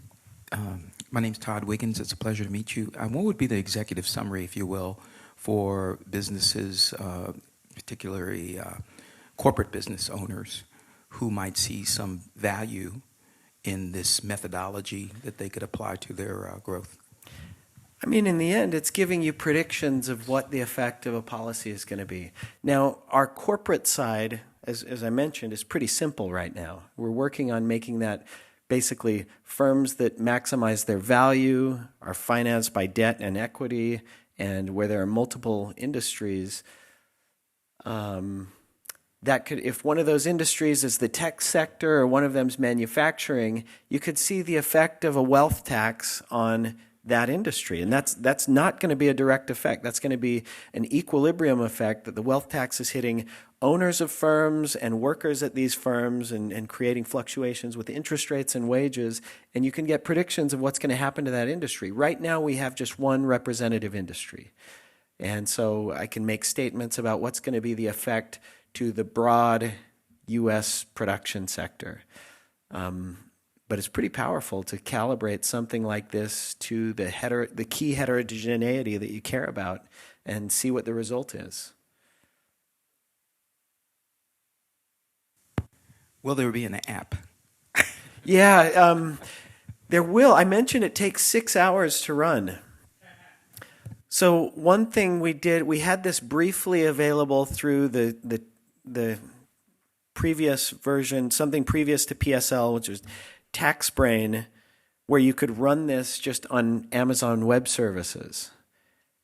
my name's Todd Wiggins, it's a pleasure to meet you. What would be the executive summary, if you will, for businesses, particularly corporate business owners, who might see some value in this methodology that they could apply to their growth? I mean, in the end, it's giving you predictions of what the effect of a policy is going to be. Now, our corporate side, as I mentioned, is pretty simple right now. We're working on making that basically firms that maximize their value, are financed by debt and equity, and where there are multiple industries. That could, if one of those industries is the tech sector or one of them's manufacturing, you could see the effect of a wealth tax on that industry. And that's not going to be a direct effect. That's going to be an equilibrium effect, that the wealth tax is hitting owners of firms and workers at these firms and creating fluctuations with interest rates and wages. And you can get predictions of what's going to happen to that industry. Right now, we have just one representative industry. And so I can make statements about what's going to be the effect to the broad U.S. production sector. But it's pretty powerful to calibrate something like this to the key heterogeneity that you care about and see what the result is. Will there be an app? Yeah, there will. I mentioned it takes 6 hours to run. So one thing we did, we had this briefly available through the previous version, something previous to PSL, which was TaxBrain, where you could run this just on Amazon Web Services.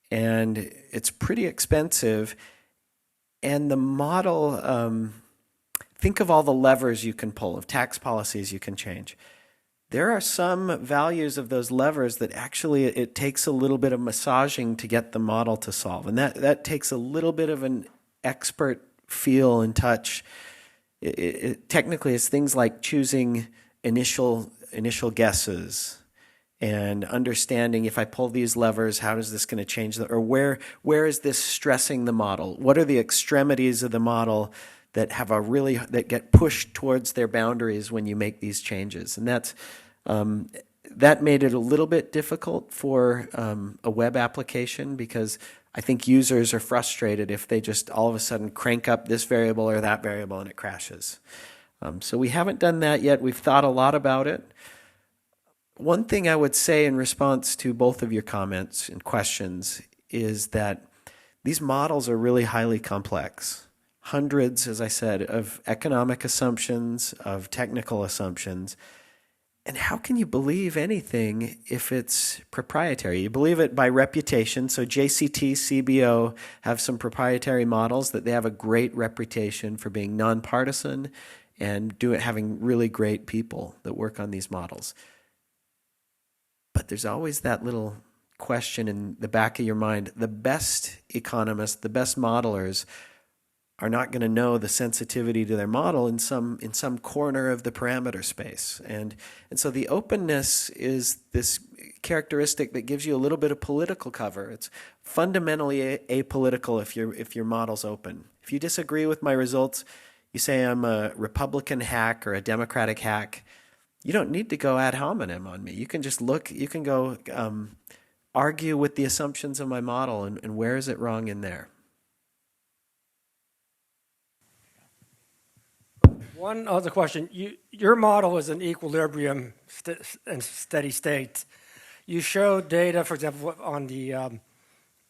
And it's pretty expensive. And the model, think of all the levers you can pull, of tax policies you can change. There are some values of those levers that actually it takes a little bit of massaging to get the model to solve. And that takes a little bit of an expert feel and touch. Technically, it's things like choosing initial guesses and understanding, if I pull these levers, how is this going to change or where is this stressing the model? What are the extremities of the model that have that get pushed towards their boundaries when you make these changes? And that made it a little bit difficult for a web application, because I think users are frustrated if they just all of a sudden crank up this variable or that variable and it crashes. So we haven't done that yet. We've thought a lot about it. One thing I would say in response to both of your comments and questions is that these models are really highly complex. Hundreds, as I said, of economic assumptions, of technical assumptions. And how can you believe anything if it's proprietary? You believe it by reputation. So JCT, CBO have some proprietary models that they have a great reputation for being nonpartisan and having really great people that work on these models. But there's always that little question in the back of your mind. The best economists, the best modelers are not going to know the sensitivity to their model in some corner of the parameter space. And so the openness is this characteristic that gives you a little bit of political cover. It's fundamentally apolitical if your model's open. If you disagree with my results, you say I'm a Republican hack or a Democratic hack, you don't need to go ad hominem on me. You can just look, you can go argue with the assumptions of my model and where is it wrong in there. One other question. Your model is an equilibrium and steady state. You showed data, for example, on the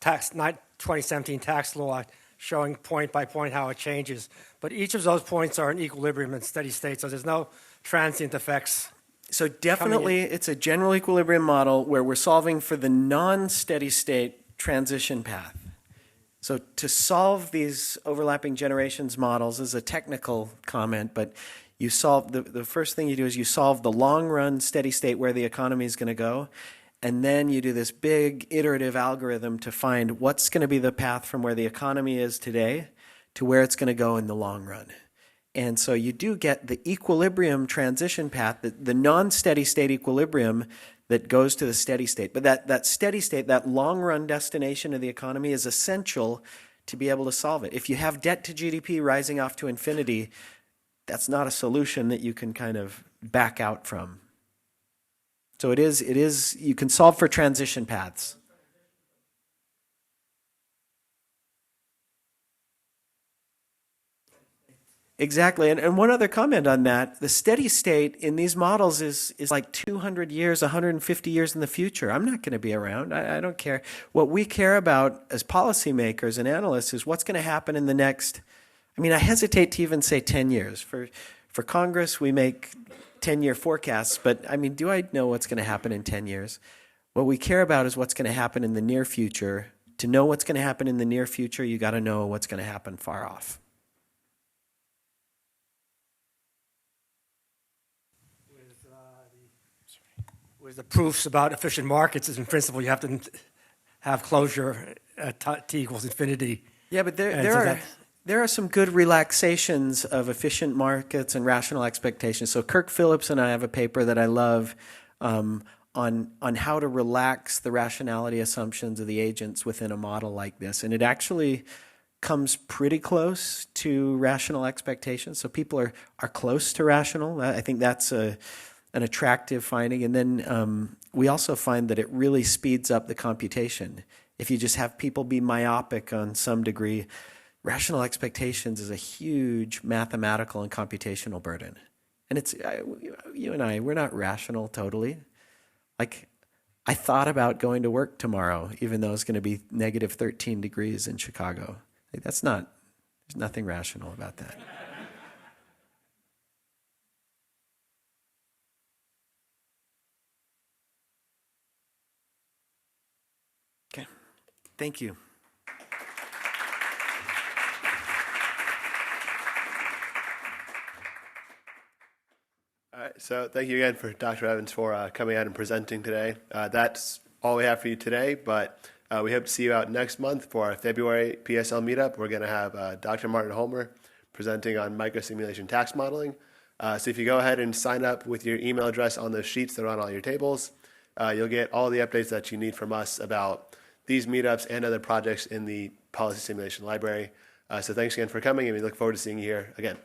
2017 tax law showing point by point how it changes. But each of those points are in equilibrium and steady state, so there's no transient effects. So definitely it's a general equilibrium model where we're solving for the non-steady state transition path. So to solve these overlapping generations models is a technical comment, but you solve the first thing you do is you solve the long run steady state where the economy is going to go, and then you do this big iterative algorithm to find what's going to be the path from where the economy is today to where it's going to go in the long run. And so you do get the equilibrium transition path, the non-steady state equilibrium that goes to the steady state. But that steady state, that long-run destination of the economy is essential to be able to solve it. If you have debt to GDP rising off to infinity, that's not a solution that you can kind of back out from. So it is, you can solve for transition paths. Exactly. And one other comment on that, the steady state in these models is like 200 years, 150 years in the future. I'm not going to be around. I don't care. What we care about as policymakers and analysts is what's going to happen in the next, I hesitate to even say 10 years. For Congress, we make 10-year forecasts, but do I know what's going to happen in 10 years? What we care about is what's going to happen in the near future. To know what's going to happen in the near future, you got to know what's going to happen far off. With the proofs about efficient markets is in principle you have to have closure at t equals infinity. Yeah, but there are some good relaxations of efficient markets and rational expectations. So Kirk Phillips and I have a paper that I love on how to relax the rationality assumptions of the agents within a model like this. And it actually comes pretty close to rational expectations. So people are close to rational. I think that's an attractive finding. And then we also find that it really speeds up the computation. If you just have people be myopic on some degree, rational expectations is a huge mathematical and computational burden. And it's, you and I, we're not rational totally. Like, I thought about going to work tomorrow, even though it's going to be negative 13 degrees in Chicago. Like, there's nothing rational about that. Okay, thank you. All right, so thank you again for Dr. Evans for coming out and presenting today. That's all we have for you today, but we hope to see you out next month for our February PSL meetup. We're going to have Dr. Martin Holmer presenting on microsimulation tax modeling. So if you go ahead and sign up with your email address on those sheets that are on all your tables, you'll get all the updates that you need from us about these meetups and other projects in the Policy Simulation Library. So thanks again for coming, and we look forward to seeing you here again.